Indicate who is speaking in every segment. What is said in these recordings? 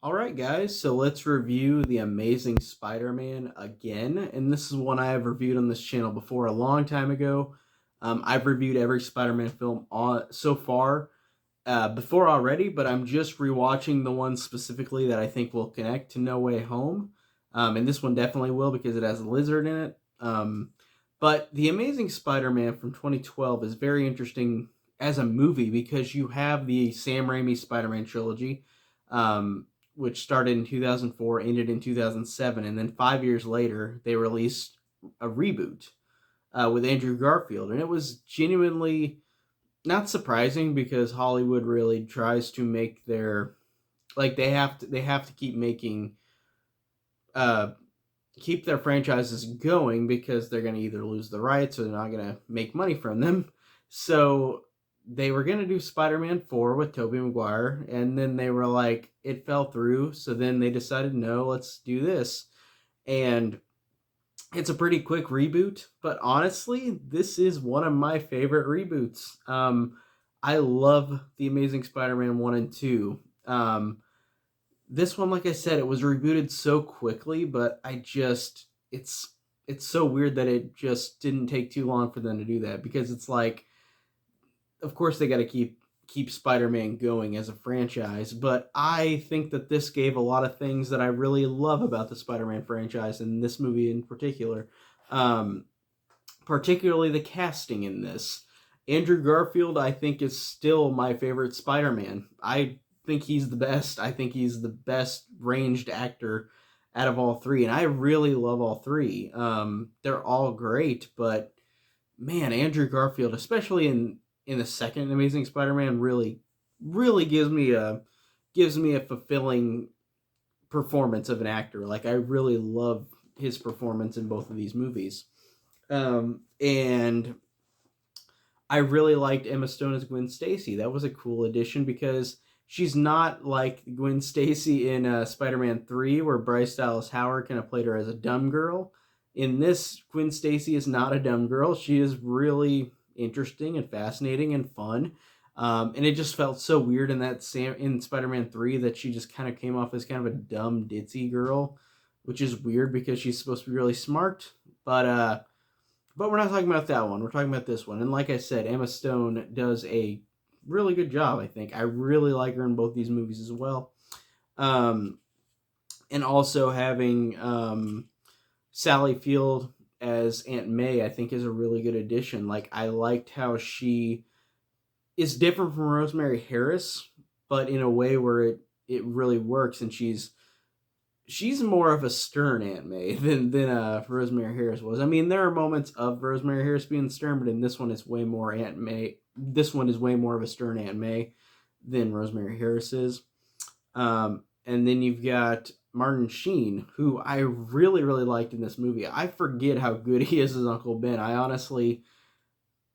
Speaker 1: All right, guys, so let's review The Amazing Spider-Man again. And this is one I have reviewed on this channel before a long time ago. I've reviewed every Spider-Man film so far before already, but I'm just rewatching the one specifically that I think will connect to No Way Home. And this one definitely will because it has a lizard in it. But The Amazing Spider-Man from 2012 is very interesting as a movie because you have the Sam Raimi Spider-Man trilogy. Which started in 2004, ended in 2007, and then 5 years later, they released a reboot with Andrew Garfield. And it was genuinely not surprising because Hollywood really tries to make their they have to keep making uh keep their franchises going because they're going to either lose the rights or they're not going to make money from them. So they were going to do Spider-Man 4 with Tobey Maguire, and then they were like, it fell through. So then they decided, no, let's do this. And it's a pretty quick reboot, but honestly, this is one of my favorite reboots. I love The Amazing Spider-Man 1 and 2. This one, like I said, it was rebooted so quickly, but it's so weird that it just didn't take too long for them to do that because it's like, of course they got to keep Spider-Man going as a franchise, but I think that this gave a lot of things that I really love about the Spider-Man franchise and this movie in particular. Um, Particularly the casting in this. Andrew Garfield, I think, is still my favorite Spider-Man. I think he's the best. I think he's the best ranged actor out of all three, and I really love all three. They're all great, but man, Andrew Garfield, especially in the second Amazing Spider-Man, really gives me a fulfilling performance of an actor. Like I really love his performance in both of these movies. And I really liked Emma Stone as Gwen Stacy. That was a cool addition because she's not like Gwen Stacy in Spider-Man 3 where Bryce Dallas Howard kind of played her as a dumb girl. In this, Gwen Stacy is not a dumb girl. She is really interesting and fascinating and fun. And it just felt so weird in Spider-Man 3 that she just kind of came off as kind of a dumb ditzy girl, which is weird because she's supposed to be really smart. But we're not talking about that one. We're talking about this one. And like I said, Emma Stone does a really good job, I think. I really like her in both these movies as well. Um, and also having Sally Field as Aunt May, I think, is a really good addition. Like, I liked how she is different from Rosemary Harris, but in a way where it really works. And she's more of a stern Aunt May than Rosemary Harris was. I mean, there are moments of Rosemary Harris being stern, but in this one, it's way more Aunt May. This one is way more of a stern Aunt May than Rosemary Harris is. And then you've got Martin Sheen, who I really liked in this movie. I forget how good he is as Uncle Ben. I honestly,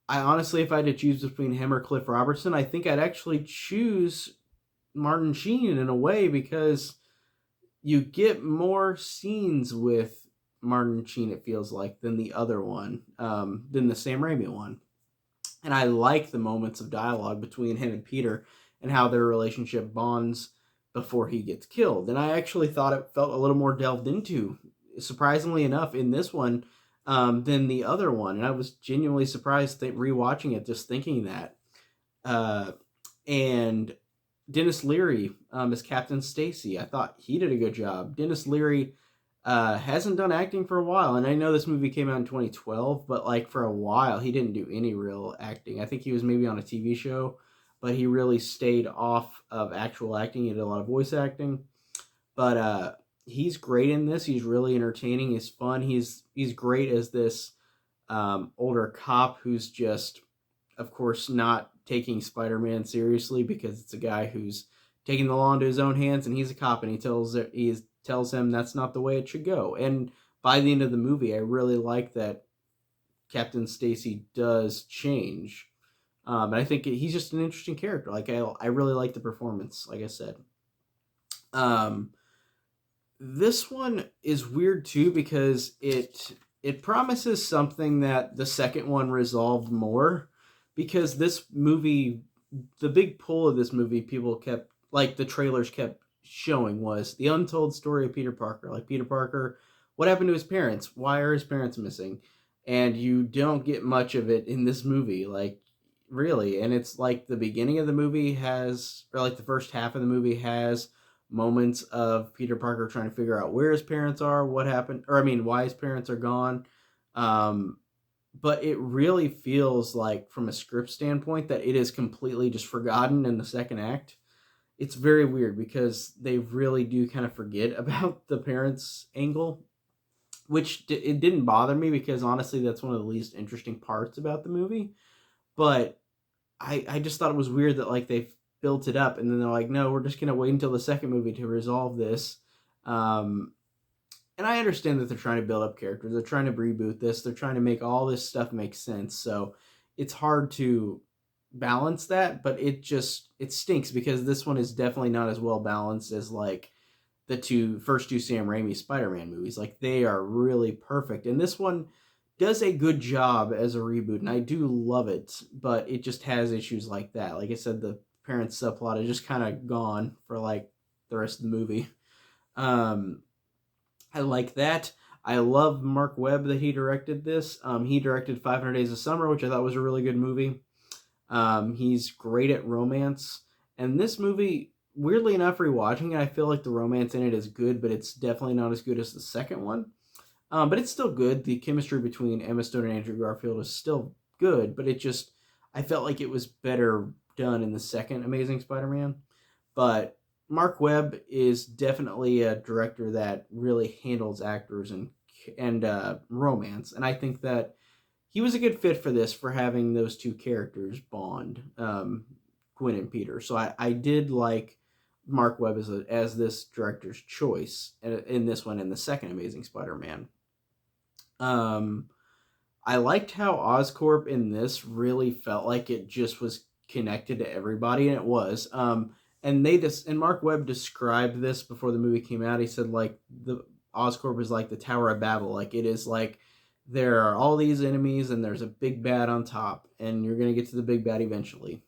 Speaker 1: if I had to choose between him or Cliff Robertson, I think I'd actually choose Martin Sheen in a way because you get more scenes with Martin Sheen, it feels like, than the other one, than the Sam Raimi one. And I like the moments of dialogue between him and Peter and how their relationship bonds before he gets killed. And I actually thought it felt a little more delved into, surprisingly enough, in this one than the other one. And I was genuinely surprised that rewatching it, just thinking that. Uh, and Dennis Leary as Captain Stacy. I thought he did a good job. Dennis Leary hasn't done acting for a while, and I know this movie came out in 2012, but like for a while he didn't do any real acting. I think he was maybe on a TV show, but he really stayed off of actual acting. He did a lot of voice acting, but he's great in this. He's really entertaining. He's fun. He's great as this older cop who's just, of course, not taking Spider-Man seriously because it's a guy who's taking the law into his own hands, and he's a cop, and he tells him that's not the way it should go. And by the end of the movie, I really like that Captain Stacy does change. And I think he's just an interesting character. Like I really like the performance. Like I said, um, this one is weird too because it promises something that the second one resolved more because this movie, the big pull of this movie, people kept, like, the trailers kept showing was the untold story of Peter Parker. Like, Peter Parker, what happened to his parents? Why are his parents missing? And you don't get much of it in this movie, like, really. And it's like the beginning of the movie has, or like the first half of the movie has moments of Peter Parker trying to figure out where his parents are, what happened, or I mean, why his parents are gone. Um, but it really feels like, from a script standpoint, that it is completely just forgotten in the second act. It's very weird because they really do kind of forget about the parents angle, which it didn't bother me because honestly that's one of the least interesting parts about the movie. But I just thought it was weird that like they built it up and then they're like, no, we're just gonna wait until the second movie to resolve this. um, and I understand that they're trying to build up characters, they're trying to reboot this, they're trying to make all this stuff make sense, so it's hard to balance that. But it stinks because this one is definitely not as well balanced as like the first two Sam Raimi Spider-Man movies. Like, they are really perfect, and this one does a good job as a reboot, and I do love it. But it just has issues like that. Like I said, the parents subplot is just kind of gone for like the rest of the movie. Um, I like that. I love Mark Webb that he directed this. He directed 500 Days of Summer, which I thought was a really good movie. He's great at romance. And this movie, weirdly enough, rewatching it, I feel like the romance in it is good, but it's definitely not as good as the second one. But it's still good. The chemistry between Emma Stone and Andrew Garfield is still good, but I felt like it was better done in the second Amazing Spider-Man. But Mark Webb is definitely a director that really handles actors and romance, and I think that he was a good fit for this, for having those two characters bond, Gwen and Peter. So I did like Mark Webb as this director's choice in this one, in the second Amazing Spider-Man. Um, I liked how Oscorp in this really felt like it just was connected to everybody, and it was. And Mark Webb described this before the movie came out. He said like the Oscorp is like the Tower of Babel. Like, it is like there are all these enemies and there's a big bad on top, and you're gonna get to the big bad eventually.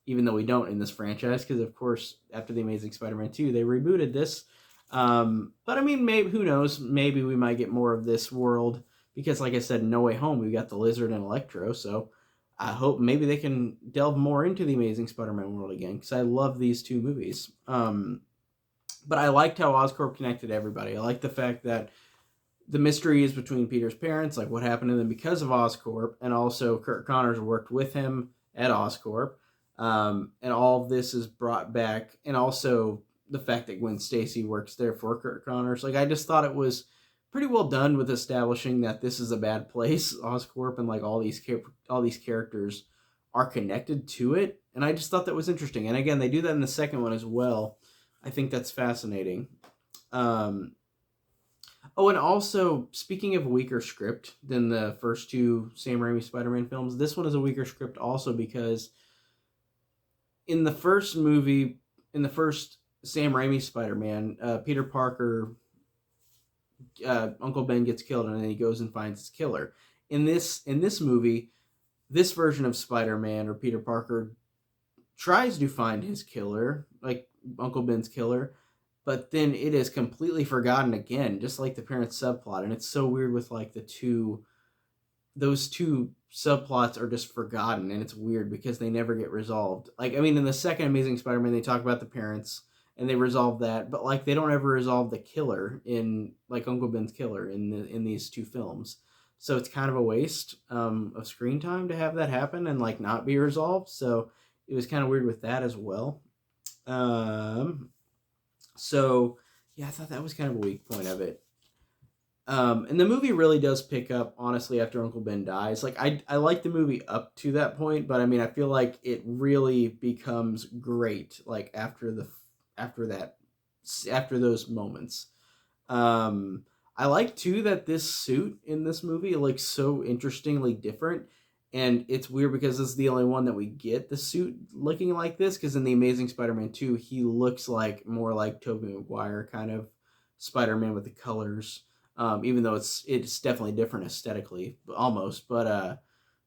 Speaker 1: Even though we don't in this franchise, because of course after the Amazing Spider-Man 2 they rebooted this. But I mean, maybe, who knows? Maybe we might get more of this world because, like I said, in No Way Home we got the Lizard and Electro. So I hope maybe they can delve more into the Amazing Spider-Man world again, because I love these two movies. But I liked how Oscorp connected everybody. I like the fact that the mystery is between Peter's parents, like what happened to them because of Oscorp, and also Kurt Connors worked with him at Oscorp. And all of this is brought back, and also the fact that Gwen Stacy works there for Kurt Connors. Like, I just thought it was pretty well done with establishing that this is a bad place, Oscorp, and like all these characters are connected to it. And I just thought that was interesting. And again, they do that in the second one as well. I think that's fascinating. Um, Oh, and also, speaking of weaker script than the first two Sam Raimi Spider-Man films, this one is a weaker script also because in the first movie, in the first Sam Raimi Spider-Man, Peter Parker, Uncle Ben gets killed, and then he goes and finds his killer. In this movie, this version of Spider-Man, or Peter Parker, tries to find his killer, like Uncle Ben's killer, but then it is completely forgotten again, just like the parents subplot. And it's so weird with like those two subplots are just forgotten, and it's weird because they never get resolved. Like, I mean, in the second Amazing Spider-Man they talk about the parents and they resolve that, but like they don't ever resolve the killer, in like Uncle Ben's killer in these two films. So it's kind of a waste of screen time to have that happen and like not be resolved. So it was kind of weird with that as well. um so yeah, I thought that was kind of a weak point of it. And the movie really does pick up, honestly, after Uncle Ben dies. Like, I like the movie up to that point, but I mean, I feel like it really becomes great like after that after those moments. I like too that this suit in this movie looks so interestingly different, and it's weird because this is the only one that we get the suit looking like this. Because in the Amazing Spider-Man 2, he looks like more like Tobey Maguire kind of Spider-Man with the colors. Even though it's definitely different aesthetically, almost. But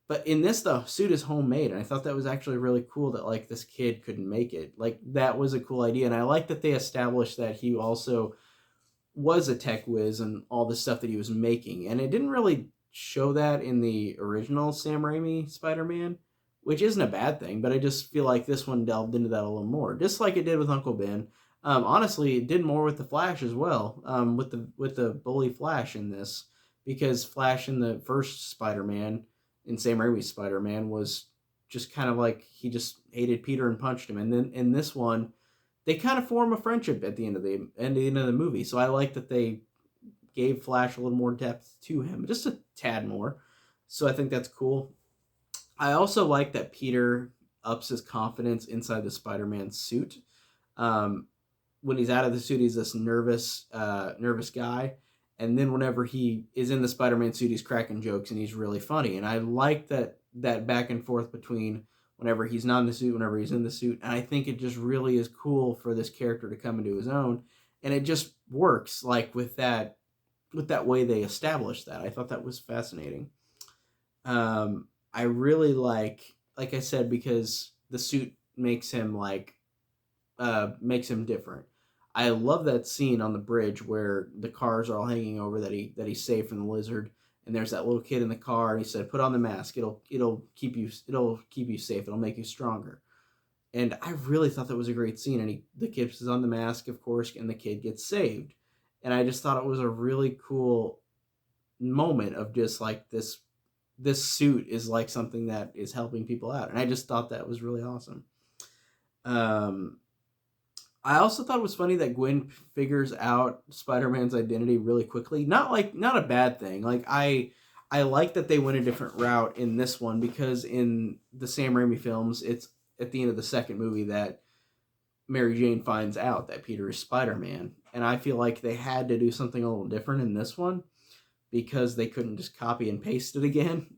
Speaker 1: But in this, the suit is homemade, and I thought that was actually really cool that like this kid couldn't make it. Like that was a cool idea, and I like that they established that he also was a tech whiz and all the stuff that he was making. And it didn't really show that in the original Sam Raimi Spider-Man, which isn't a bad thing, but I just feel like this one delved into that a little more, just like it did with Uncle Ben. Honestly, it did more with the Flash as well, with the bully Flash in this, because Flash in the first Spider-Man, in Sam Raimi's Spider-Man, was just kind of like he just hated Peter and punched him, and then in this one, they kind of form a friendship at the end of the movie. So I like that they gave Flash a little more depth to him, just a tad more. So I think that's cool. I also like that Peter ups his confidence inside the Spider-Man suit. Um, when he's out of the suit, he's this nervous guy, and then whenever he is in the Spider-Man suit, he's cracking jokes and he's really funny. And I like that back and forth between whenever he's not in the suit, whenever he's in the suit. And I think it just really is cool for this character to come into his own, and it just works like with that way they established that. I thought that was fascinating. I really like I said, because the suit makes him different. I love that scene on the bridge where the cars are all hanging over that he's safe from the lizard, and there's that little kid in the car, and he said, "Put on the mask. It'll keep you safe. It'll make you stronger." And I really thought that was a great scene. And the kid puts on the mask, of course, and the kid gets saved. And I just thought it was a really cool moment of just like this suit is like something that is helping people out, and I just thought that was really awesome. Um, I also thought it was funny that Gwen figures out Spider-Man's identity really quickly. Not a bad thing. Like I like that they went a different route in this one, because in the Sam Raimi films, it's at the end of the second movie that Mary Jane finds out that Peter is Spider-Man, and I feel like they had to do something a little different in this one because they couldn't just copy and paste it again.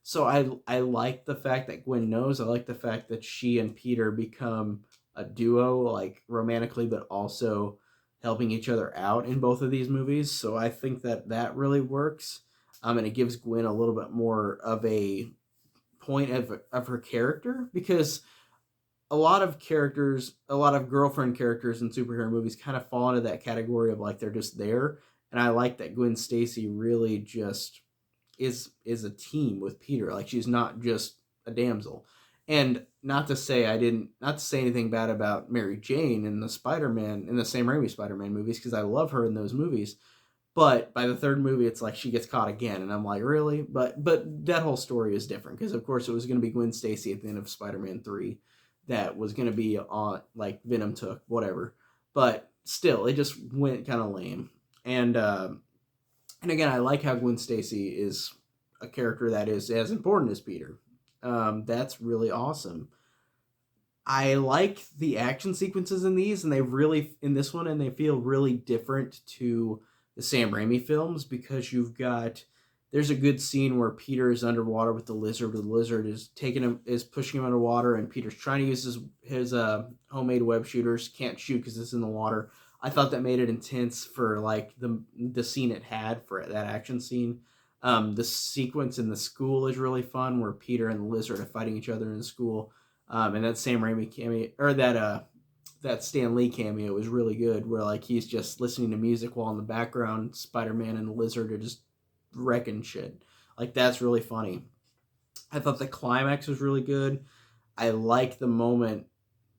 Speaker 1: So I like the fact that Gwen knows. I like the fact that she and Peter become a duo, like romantically, but also helping each other out in both of these movies. So I think that really works. And it gives Gwen a little bit more of a point of her character, because a lot of characters, a lot of girlfriend characters in superhero movies kind of fall into that category of like they're just there. And I like that Gwen Stacy really just is a team with Peter. Like she's not just a damsel. And not to say anything bad about Mary Jane in the Sam Raimi Spider-Man movies, because I love her in those movies. But by the third movie, it's like she gets caught again, and I'm like, really? But that whole story is different, because of course it was going to be Gwen Stacy at the end of Spider-Man 3 that was going to be on, like, Venom took, whatever. But still, it just went kind of lame. And again, I like how Gwen Stacy is a character that is as important as Peter. That's really awesome. I like the action sequences in these, and in this one, and they feel really different to the Sam Raimi films, because there's a good scene where Peter is underwater with the lizard. The lizard is pushing him underwater, and Peter's trying to use his homemade web shooters. Can't shoot because it's in the water. I thought that made it intense for like the scene it had for that action scene. The sequence in the school is really fun, where Peter and the lizard are fighting each other in the school. And that Sam Raimi cameo, or that Stan Lee cameo, is really good, where like he's just listening to music while in the background Spider-Man and the lizard are just wrecking shit. Like that's really funny. I thought the climax was really good. I like the moment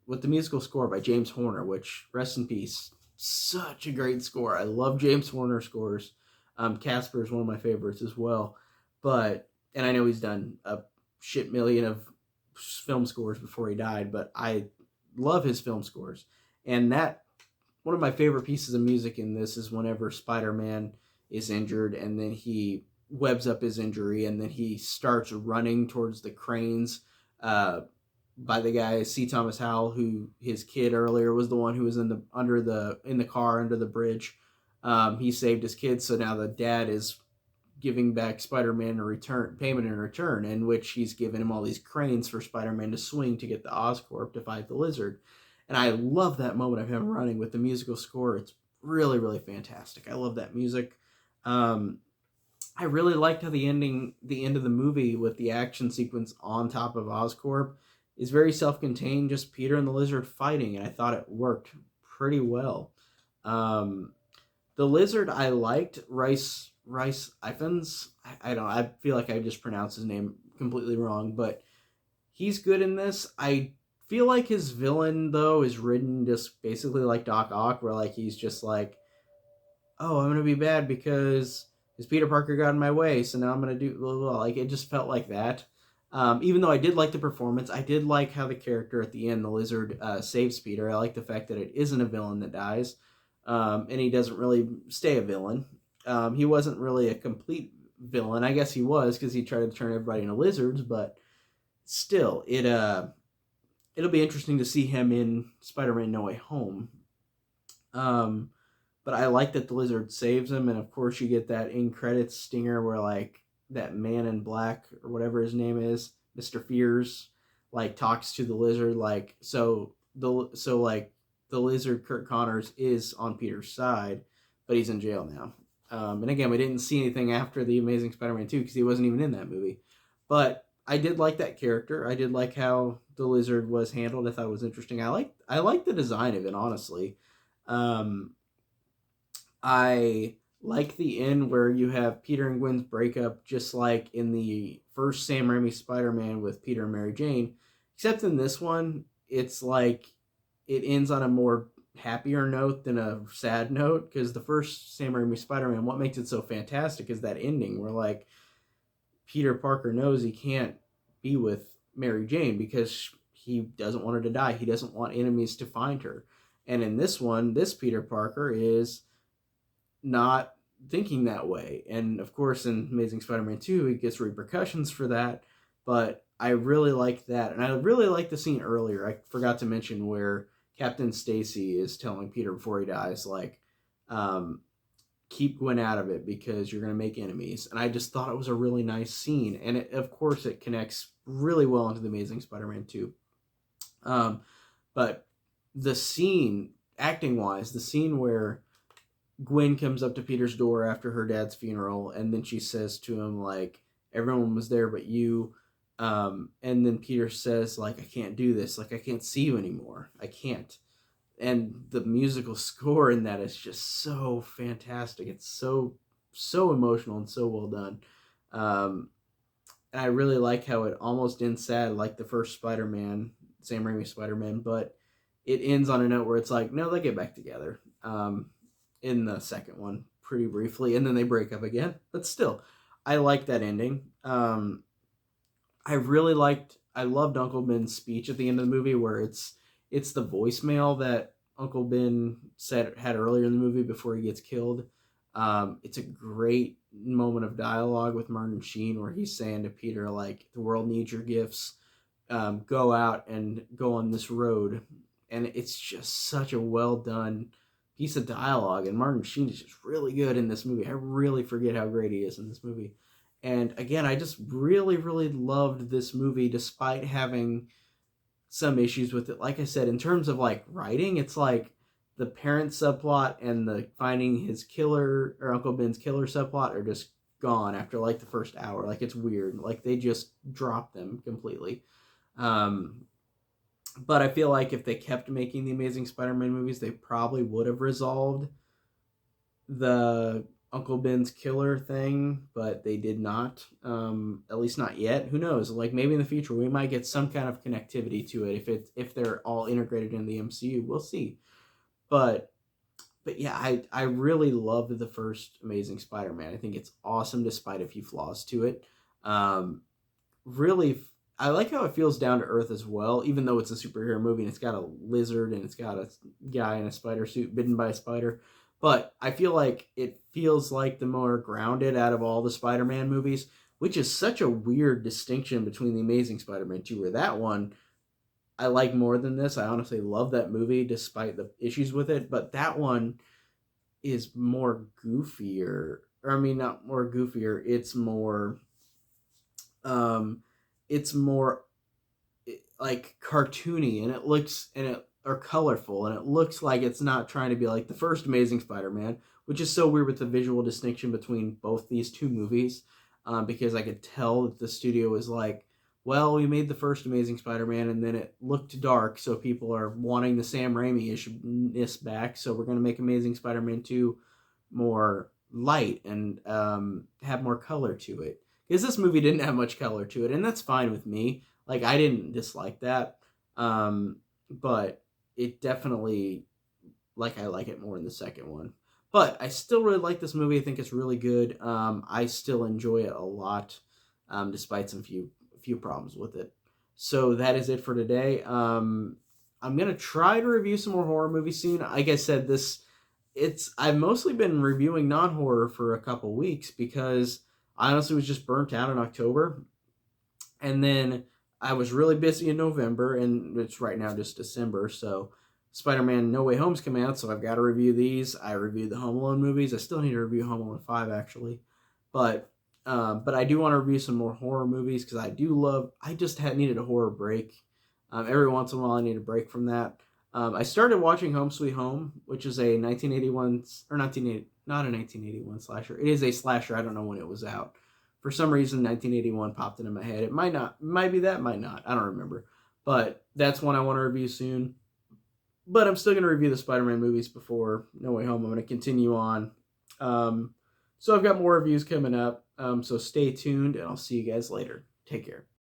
Speaker 1: with the musical score by James Horner, which, rest in peace, such a great score. I love James Horner scores. Casper is one of my favorites as well. And I know he's done a shit million of film scores before he died, but I love his film scores. And one of my favorite pieces of music in this is whenever Spider-Man is injured, and then he webs up his injury, and then he starts running towards the cranes by the guy C. Thomas Howell, who his kid earlier was the one who was in the car under the bridge. He saved his kid, so now the dad is giving back Spider-Man payment in return, in which he's giving him all these cranes for Spider-Man to swing to get the Oscorp to fight the Lizard. And I love that moment of him running with the musical score. It's really, really fantastic. I love that music. I really liked how the end of the movie with the action sequence on top of Oscorp is very self-contained, just Peter and the Lizard fighting, and I thought it worked pretty well. Um, the Lizard I liked, Rice Ifans. I don't. I feel like I just pronounced his name completely wrong, but he's good in this. I feel like his villain though is written just basically like Doc Ock, where like he's just like, oh, I'm gonna be bad because Peter Parker got in my way, so now I'm gonna do blah, blah, blah. Like it just felt like that. Even though I did like the performance, I did like how the character at the end, the Lizard, saves Peter. I like the fact that it isn't a villain that dies, and he doesn't really stay a villain. He wasn't really a complete villain. I guess he was because he tried to turn everybody into lizards, but still, it'll be interesting to see him in Spider-Man: No Way Home. Um, but I like that the Lizard saves him, and of course you get that in credits stinger where like that man in black or whatever his name is, Mister Fears, like talks to the Lizard, like like the Lizard Kurt Connors is on Peter's side, but he's in jail now. And again, we didn't see anything after the Amazing Spider-Man 2 because he wasn't even in that movie. But I did like that character. I did like how the Lizard was handled. I thought it was interesting. I like the design of it, honestly. Um, I like the end where you have Peter and Gwen's breakup, just like in the first Sam Raimi Spider-Man with Peter and Mary Jane. Except in this one, it's like it ends on a more happier note than a sad note. Because the first Sam Raimi Spider-Man, what makes it so fantastic is that ending where like Peter Parker knows he can't be with Mary Jane because he doesn't want her to die. He doesn't want enemies to find her. And in this one, this Peter Parker is not thinking that way. And of course, in Amazing Spider-Man 2, he gets repercussions for that. But I really like that. And I really like the scene earlier. I forgot to mention where Captain Stacy is telling Peter before he dies, like, um, keep Gwen out of it because you're going to make enemies. And I just thought it was a really nice scene. And of course, it connects really well into the Amazing Spider-Man 2. Um, but the scene, acting wise, the scene where Gwen comes up to Peter's door after her dad's funeral, and then she says to him, like, everyone was there but you. And then Peter says, like, I can't do this. Like, I can't see you anymore. I can't. And the musical score in that is just so fantastic. It's so emotional and so well done. Um, and I really like how it almost ends sad, like the first Spider-Man, Sam Raimi Spider-Man, but it ends on a note where it's like, no, they get back together. In the second one, pretty briefly, and then they break up again. But still, I like that ending. I loved Uncle Ben's speech at the end of the movie, where it's the voicemail that Uncle Ben had earlier in the movie before he gets killed. It's a great moment of dialogue with Martin Sheen where he's saying to Peter, like, the world needs your gifts. Go out and go on this road. And it's just such a well done piece of dialogue. And Martin Sheen is just really good in this movie. I really forget how great he is in this movie. And again, I just really, really loved this movie despite having some issues with it. Like I said, in terms of like writing, it's like the parent subplot and the finding his killer or Uncle Ben's killer subplot are just gone after like the first hour. Like it's weird. Like they just dropped them completely. Um, but I feel like if they kept making the Amazing Spider-Man movies, they probably would have resolved the Uncle Ben's killer thing, but they did not. At least not yet. Who knows? Like maybe in the future we might get some kind of connectivity to it if they're all integrated in the MCU. We'll see. But yeah, I really loved the first Amazing Spider-Man. I think it's awesome despite a few flaws to it. Um, really, I like how it feels down to earth as well, even though it's a superhero movie and it's got a lizard and it's got a guy in a spider suit bitten by a spider. But I feel like it feels like the more grounded out of all the Spider-Man movies, which is such a weird distinction between the Amazing Spider-Man 2, where that one I like more than this. I honestly love that movie despite the issues with it, but that one is more goofier. Or I mean, not more goofier. Um, it's more like cartoony, and it looks and are colorful, and it looks like it's not trying to be like the first Amazing Spider-Man, which is so weird with the visual distinction between both these two movies, because I could tell that the studio was like, well, we made the first Amazing Spider-Man, and then it looked dark, so people are wanting the Sam Raimi-ishness back, so we're going to make Amazing Spider-Man 2 more light and have more color to it. Because this movie didn't have much color to it, and that's fine with me. Like, I didn't dislike that, but it definitely, like, I like it more in the second one. But I still really like this movie. I think it's really good. I still enjoy it a lot, despite some few problems with it. So that is it for today. I'm gonna try to review some more horror movies soon. Like I said, I've mostly been reviewing non-horror for a couple weeks because I honestly was just burnt out in October, and then I was really busy in November, and it's right now just December. So Spider-Man No Way Home's coming out, so I've got to review these. I reviewed the Home Alone movies. I still need to review Home Alone 5 actually, but I do want to review some more horror movies because I just had needed a horror break. Every once in a while, I need a break from that. I started watching Home Sweet Home, which is a 1981 or 1980, not a 1981 slasher. It is a slasher. I don't know when it was out. For some reason, 1981 popped into my head. It might be that, might not. I don't remember. But that's one I want to review soon. But I'm still going to review the Spider-Man movies before No Way Home. I'm going to continue on. So I've got more reviews coming up. So stay tuned, and I'll see you guys later. Take care.